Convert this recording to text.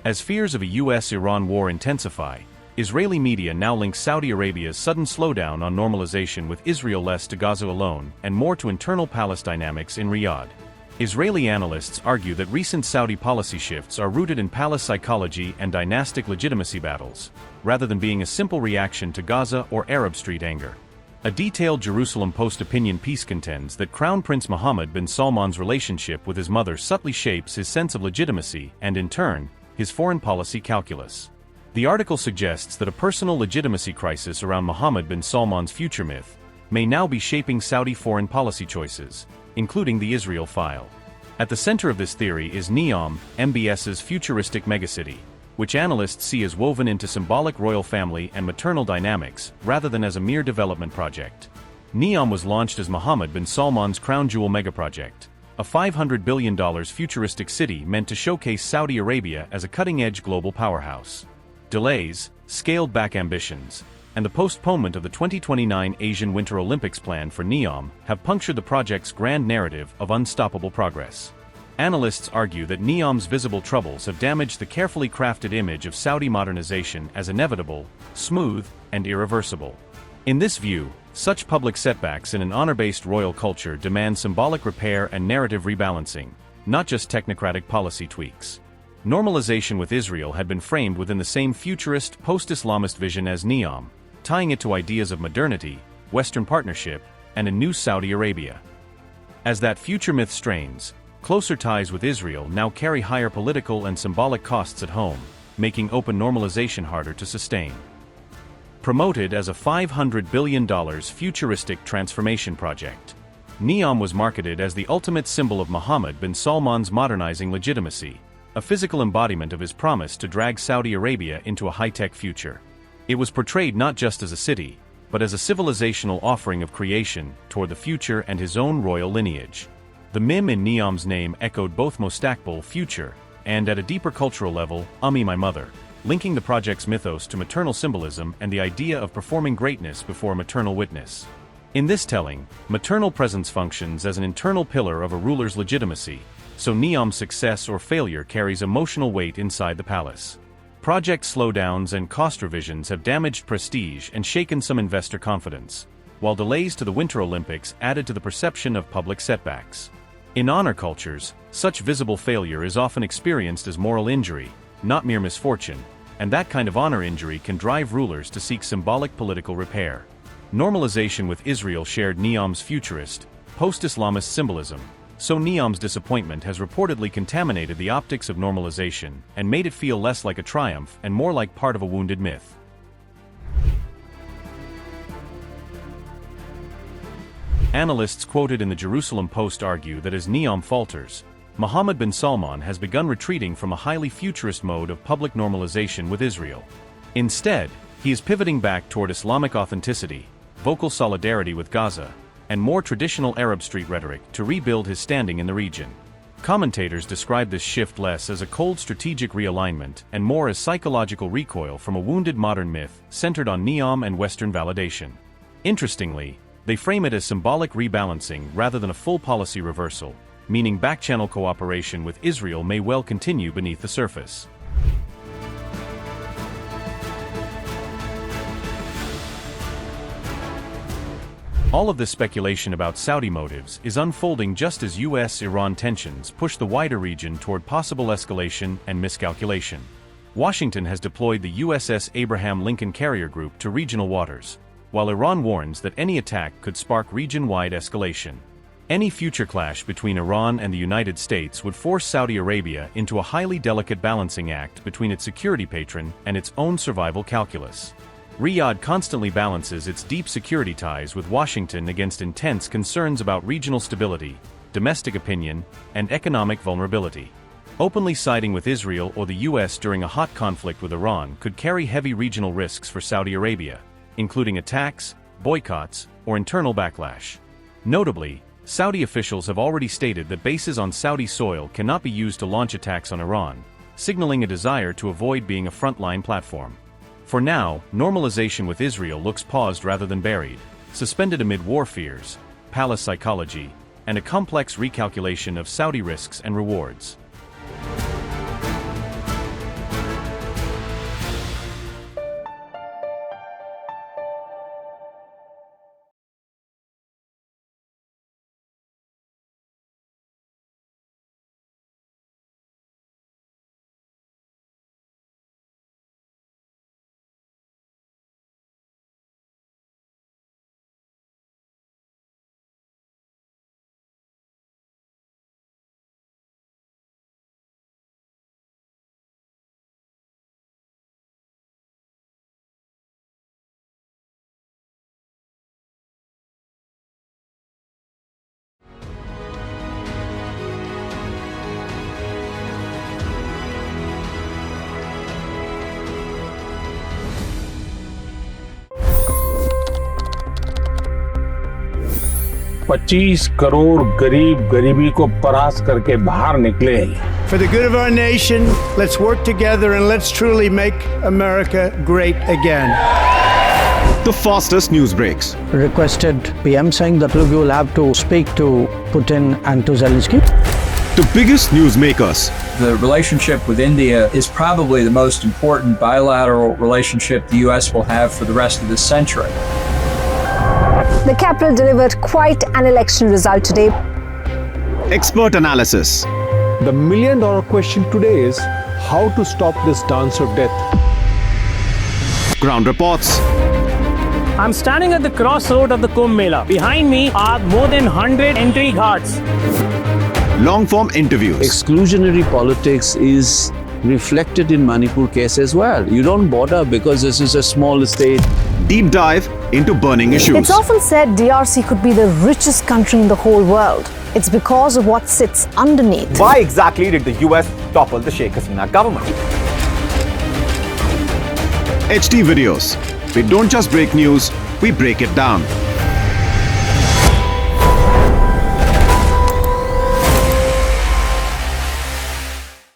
As fears of a U.S.-Iran war intensify, Israeli media now links Saudi Arabia's sudden slowdown on normalization with Israel less to Gaza alone and more to internal palace dynamics in Riyadh. Israeli analysts argue that recent Saudi policy shifts are rooted in palace psychology and dynastic legitimacy battles, rather than being a simple reaction to Gaza or Arab Street anger. A detailed Jerusalem Post opinion piece contends that Crown Prince Mohammed bin Salman's relationship with his mother subtly shapes his sense of legitimacy and, in turn, his foreign policy calculus. The article suggests that a personal legitimacy crisis around Mohammed bin Salman's future myth may now be shaping Saudi foreign policy choices, including the Israel file. At the center of this theory is Neom, MBS's futuristic megacity, which analysts see as woven into symbolic royal family and maternal dynamics rather than as a mere development project. Neom was launched as Mohammed bin Salman's crown jewel megaproject, a $500 billion futuristic city meant to showcase Saudi Arabia as a cutting-edge global powerhouse. Delays, scaled-back ambitions, and the postponement of the 2029 Asian Winter Olympics plan for Neom have punctured the project's grand narrative of unstoppable progress. Analysts argue that Neom's visible troubles have damaged the carefully crafted image of Saudi modernization as inevitable, smooth, and irreversible. In this view, such public setbacks in an honor-based royal culture demand symbolic repair and narrative rebalancing, not just technocratic policy tweaks. Normalization with Israel had been framed within the same futurist, post-Islamist vision as Neom, tying it to ideas of modernity, Western partnership, and a new Saudi Arabia. As that future myth strains, closer ties with Israel now carry higher political and symbolic costs at home, making open normalization harder to sustain. Promoted as a $500 billion futuristic transformation project, Neom was marketed as the ultimate symbol of Mohammed bin Salman's modernizing legitimacy, a physical embodiment of his promise to drag Saudi Arabia into a high-tech future. It was portrayed not just as a city, but as a civilizational offering of creation toward the future and his own royal lineage. The mim in Neom's name echoed both Mustaqbal, future, and at a deeper cultural level, Ummi, my mother, linking the project's mythos to maternal symbolism and the idea of performing greatness before a maternal witness. In this telling, maternal presence functions as an internal pillar of a ruler's legitimacy, so Neom's success or failure carries emotional weight inside the palace. Project slowdowns and cost revisions have damaged prestige and shaken some investor confidence, while delays to the Winter Olympics added to the perception of public setbacks. In honor cultures, such visible failure is often experienced as moral injury, not mere misfortune, and that kind of honor injury can drive rulers to seek symbolic political repair. Normalization with Israel shared Neom's futurist, post-Islamist symbolism, so Neom's disappointment has reportedly contaminated the optics of normalization and made it feel less like a triumph and more like part of a wounded myth. Analysts quoted in the Jerusalem Post argue that as Neom falters, Mohammed bin Salman has begun retreating from a highly futurist mode of public normalization with Israel. Instead, he is pivoting back toward Islamic authenticity, vocal solidarity with Gaza, and more traditional Arab Street rhetoric to rebuild his standing in the region. Commentators describe this shift less as a cold strategic realignment and more as psychological recoil from a wounded modern myth centered on Neom and Western validation. Interestingly, they frame it as symbolic rebalancing rather than a full policy reversal, meaning back-channel cooperation with Israel may well continue beneath the surface. All of this speculation about Saudi motives is unfolding just as U.S.-Iran tensions push the wider region toward possible escalation and miscalculation. Washington has deployed the USS Abraham Lincoln Carrier Group to regional waters, while Iran warns that any attack could spark region-wide escalation. Any future clash between Iran and the United States would force Saudi Arabia into a highly delicate balancing act between its security patron and its own survival calculus. Riyadh constantly balances its deep security ties with Washington against intense concerns about regional stability, domestic opinion, and economic vulnerability. Openly siding with Israel or the U.S. during a hot conflict with Iran could carry heavy regional risks for Saudi Arabia, including attacks, boycotts, or internal backlash. Notably, Saudi officials have already stated that bases on Saudi soil cannot be used to launch attacks on Iran, signaling a desire to avoid being a frontline platform. For now, normalization with Israel looks paused rather than buried, suspended amid war fears, palace psychology, and a complex recalculation of Saudi risks and rewards. 25 crore गरीब गरीबी को परास्त करके बाहर निकले। For the good of our nation, let's work together and let's truly make America great again. The fastest news breaks. Requested PM saying that look, you will have to speak to Putin and to Zelensky. The biggest news makers. The relationship with India is probably the most important bilateral relationship the U.S. will have for the rest of this century. The capital delivered quite an election result today. Expert analysis. The million-dollar question today is how to stop this dance of death. Ground reports. I'm standing at the crossroad of the Kumbh Mela. Behind me are more than 100 entry ghats. Long-form interviews. Exclusionary politics is reflected in Manipur case as well. You don't bother because this is a small state. Deep dive into burning issues. It's often said DRC could be the richest country in the whole world. It's because of what sits underneath. Why exactly did the US topple the Sheikh Hasina government? HT videos. We don't just break news, we break it down.